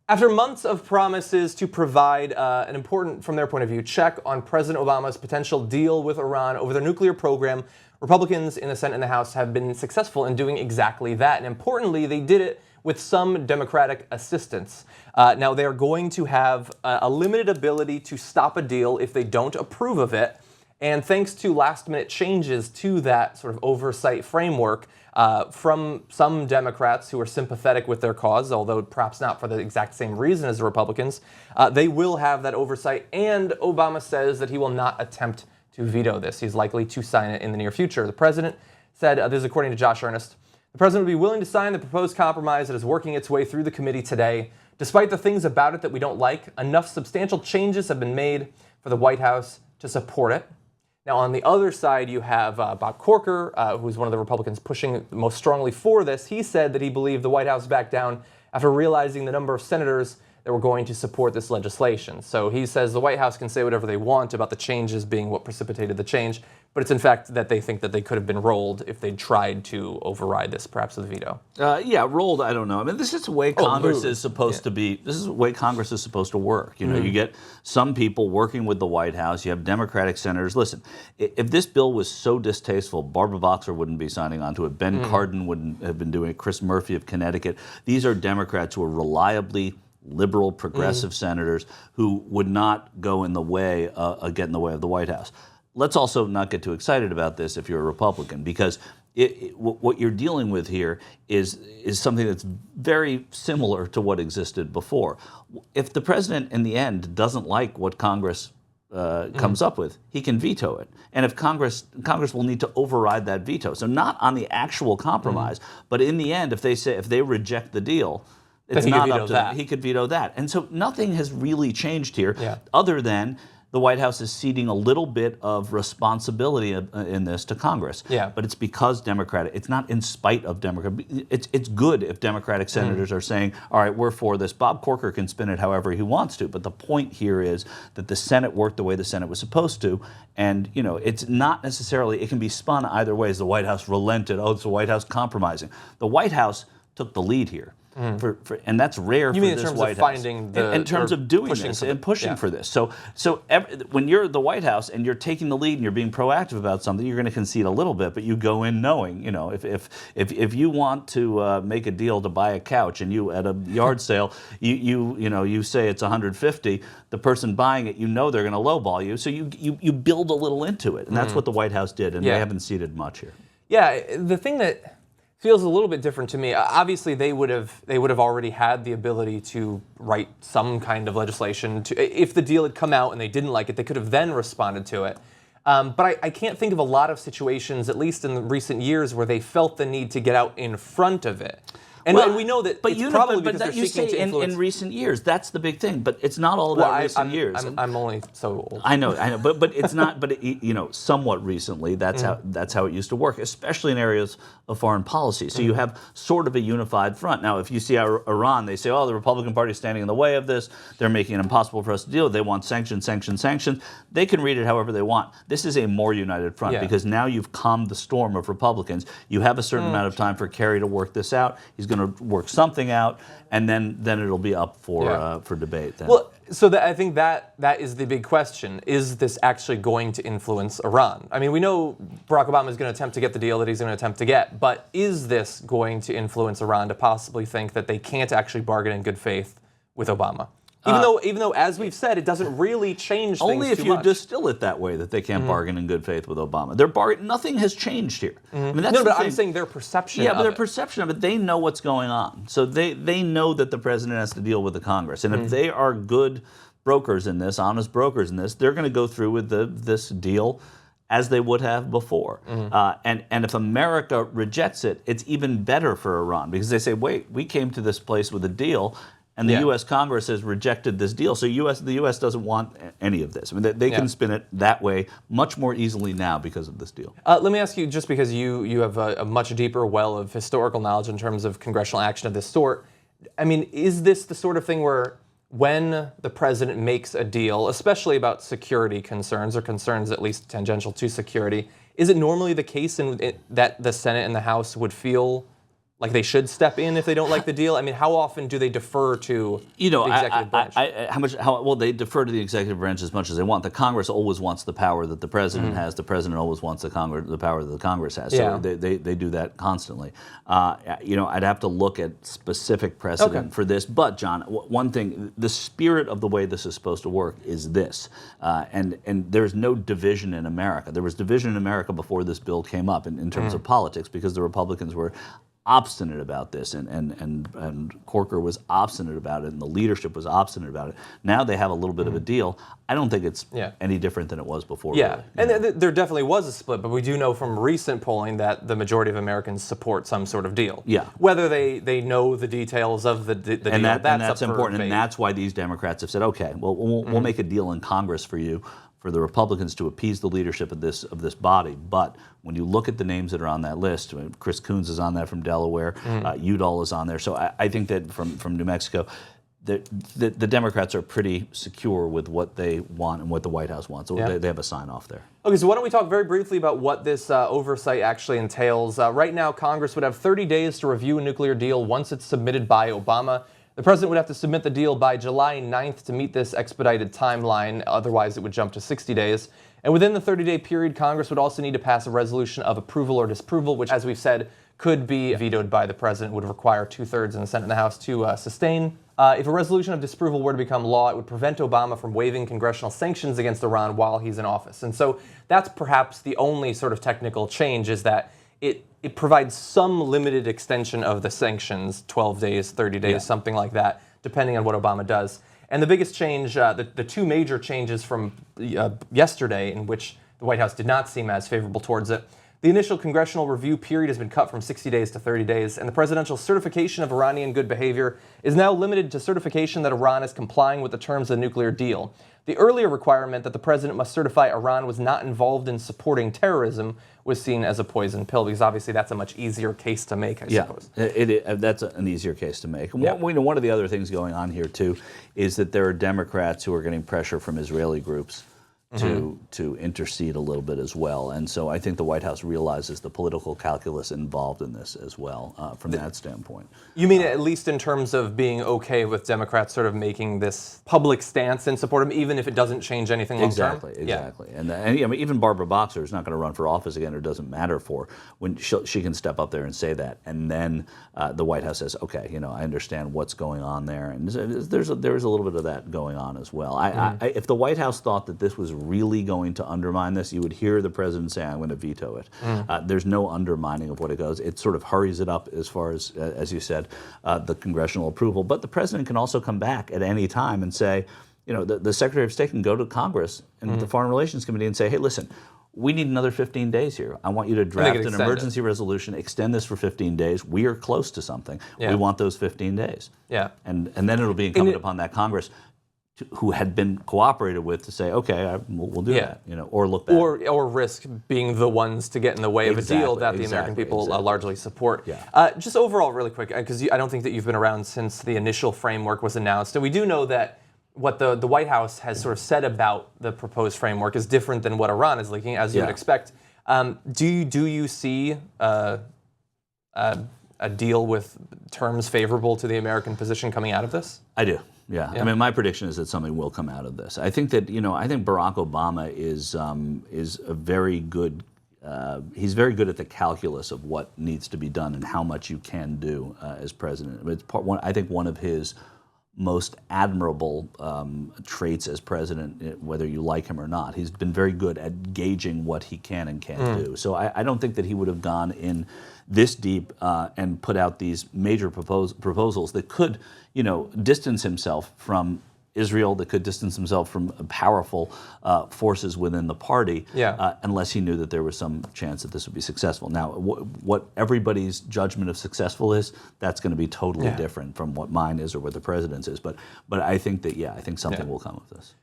After months of promises to provide an important, from their point of view, check on President Obama's potential deal with Iran over their nuclear program, Republicans in the Senate and the House have been successful in doing exactly that. And importantly, they did it with some Democratic assistance. Now, they are going to have a limited ability to stop a deal if they don't approve of it. And thanks to last-minute changes to that sort of oversight framework from some Democrats who are sympathetic with their cause, although perhaps not for the exact same reason as the Republicans, they will have that oversight. And Obama says that he will not attempt to veto this. He's likely to sign it in the near future. The president said, this is according to Josh Earnest, the president would be willing to sign the proposed compromise that is working its way through the committee today. Despite the things about it that we don't like, enough substantial changes have been made for the White House to support it. Now, on the other side, you have Bob Corker, who's one of the Republicans pushing most strongly for this. He said that he believed the White House backed down after realizing the number of senators that were going to support this legislation. So he says the White House can say whatever they want about the changes being what precipitated the change, but it's in fact that they think that they could have been rolled if they'd tried to override this, perhaps with a veto. Yeah, rolled, I don't know. I mean, this is the way Congress is supposed to be. This is the way Congress is supposed to work. You know, you get some people working with the White House. You have Democratic senators. Listen, if this bill was so distasteful, Barbara Boxer wouldn't be signing onto it. Ben Cardin wouldn't have been doing it. Chris Murphy of Connecticut. These are Democrats who are reliably liberal, progressive senators who would not go in the way, get in the way of the White House. Let's also not get too excited about this if you're a Republican, because what you're dealing with here is something that's very similar to what existed before. If the president, in the end, doesn't like what Congress comes up with, he can veto it. And if Congress will need to override that veto. So not on the actual compromise, but in the end, if they reject the deal, it's not up to them. He could veto that. And so nothing has really changed here other than the White House is ceding a little bit of responsibility in this to Congress. Yeah. But it's because it's not in spite of Democrat. It's good if Democratic senators are saying, all right, we're for this. Bob Corker can spin it however he wants to. But the point here is that the Senate worked the way the Senate was supposed to. And, you know, it's not necessarily, it can be spun either way. As the White House relented, it's the White House compromising. The White House took the lead here. And that's rare for this White House. In terms of doing this and pushing for this. So when you're the White House and you're taking the lead and you're being proactive about something, you're going to concede a little bit, but you go in knowing, you know, if you want to make a deal to buy a couch and you at a yard sale, you say it's 150, the person buying it, you know they're going to lowball you, so you build a little into it, and that's what the White House did, and they haven't ceded much here. Yeah, the thing that feels a little bit different to me. Obviously, they would have already had the ability to write some kind of legislation. If the deal had come out and they didn't like it, they could have then responded to it. But I can't think of a lot of situations, at least in the recent years, where they felt the need to get out in front of it. And we know that it's probably because they're seeking to influence. In recent years, that's the big thing. But it's not all about recent years. I'm only so old. I know. But it's not. But somewhat recently, that's how it used to work, especially in areas of foreign policy. So you have sort of a unified front. Now, if you see Iran, they say, the Republican Party is standing in the way of this. They're making it impossible for us to deal. They want sanctions, sanctions, sanctions. They can read it however they want. This is a more united front because now you've calmed the storm of Republicans. You have a certain amount of time for Kerry to work this out. He's going to work something out, and then it'll be up for debate. Then. Well, so I think that is the big question. Is this actually going to influence Iran? I mean, we know Barack Obama is going to attempt to get the deal that he's going to attempt to get, but is this going to influence Iran to possibly think that they can't actually bargain in good faith with Obama? Even though, as we've said, it doesn't really change things only if too you much. distill it that way that they can't bargain in good faith with Obama. Nothing has changed here. I mean, that's I'm saying their perception. Yeah, but their perception of it, they know what's going on. So they know that the president has to deal with the Congress, and if they are good brokers in this, honest brokers in this, they're going to go through with this deal as they would have before. And if America rejects it, it's even better for Iran because they say, wait, we came to this place with a deal. And the U.S. Congress has rejected this deal, so the U.S. doesn't want any of this. I mean, they can spin it that way much more easily now because of this deal. Let me ask you, just because you have a much deeper well of historical knowledge in terms of congressional action of this sort, I mean, is this the sort of thing where when the president makes a deal, especially about security concerns or concerns at least tangential to security, is it normally the case that the Senate and the House would feel like they should step in if they don't like the deal? I mean, how often do they defer to the executive branch? Well, they defer to the executive branch as much as they want. The Congress always wants the power that the president has. The president always wants the power that the Congress has. So they do that constantly. I'd have to look at specific precedent for this. But John, one thing, the spirit of the way this is supposed to work is this, and there's no division in America. There was division in America before this bill came up in terms of politics, because the Republicans were obstinate about this, and Corker was obstinate about it, and the leadership was obstinate about it. Now they have a little bit of a deal. I don't think it's any different than it was before. Yeah, really. And there definitely was a split, but we do know from recent polling that the majority of Americans support some sort of deal. Yeah. Whether they know the details of the deal, that's important, and that's why these Democrats have said, okay, well, we'll make a deal in Congress for you, for the Republicans to appease the leadership of this body. But when you look at the names that are on that list, Chris Coons is on that from Delaware, Udall is on there. So I think that from New Mexico, the Democrats are pretty secure with what they want and what the White House wants. So they have a sign off there. Okay, so why don't we talk very briefly about what this oversight actually entails. Right now, Congress would have 30 days to review a nuclear deal once it's submitted by Obama. The president would have to submit the deal by July 9th to meet this expedited timeline. Otherwise, it would jump to 60 days. And within the 30-day period, Congress would also need to pass a resolution of approval or disapproval, which, as we've said, could be vetoed by the president, would require 2/3 in the Senate and the House to sustain. If a resolution of disapproval were to become law, it would prevent Obama from waiving congressional sanctions against Iran while he's in office. And so that's perhaps the only sort of technical change, is that it provides some limited extension of the sanctions, 12 days, 30 days, something like that, depending on what Obama does. And the biggest change, the two major changes from yesterday, in which the White House did not seem as favorable towards it, the initial congressional review period has been cut from 60 days to 30 days, and the presidential certification of Iranian good behavior is now limited to certification that Iran is complying with the terms of the nuclear deal. The earlier requirement that the president must certify Iran was not involved in supporting terrorism was seen as a poison pill, because obviously that's a much easier case to make, I suppose. That's an easier case to make. One of the other things going on here, too, is that there are Democrats who are getting pressure from Israeli groups to intercede a little bit as well. And so I think the White House realizes the political calculus involved in this as well, from that standpoint. You mean at least in terms of being okay with Democrats sort of making this public stance in support of him, even if it doesn't change anything long term? Exactly. And I mean, even Barbara Boxer is not going to run for office again, or doesn't matter for, when she can step up there and say that. And then the White House says, okay, I understand what's going on there. And there's a little bit of that going on as well. If the White House thought that this was really going to undermine this, you would hear the president say, I'm going to veto it. There's no undermining of what it goes. It sort of hurries it up as far as you said, the congressional approval. But the president can also come back at any time and say, the Secretary of State can go to Congress and the Foreign Relations Committee and say, hey, listen, we need another 15 days here. I want you to draft an emergency resolution, extend this for 15 days. We are close to something. We want those 15 days. And then it'll be incumbent upon that Congress who had been cooperated with to say, okay, we'll do that, or look back. Or risk being the ones to get in the way of a deal that the American people largely support. Just overall, really quick, because I don't think that you've been around since the initial framework was announced. And we do know that what the White House has sort of said about the proposed framework is different than what Iran is leaking, as you would expect. Do you see a deal with terms favorable to the American position coming out of this? I do. Yeah, I mean, my prediction is that something will come out of this. I think that I think Barack Obama is a very good. He's very good at the calculus of what needs to be done and how much you can do as president. It's I think one of his most admirable traits as president, whether you like him or not. He's been very good at gauging what he can and can't do. So I don't think that he would have gone in this deep and put out these major proposals that could, distance himself from Israel, that could distance himself from powerful forces within the party, unless he knew that there was some chance that this would be successful. Now, what everybody's judgment of successful is, that's going to be totally different from what mine is or what the president's is. But I think that, I think something will come of this.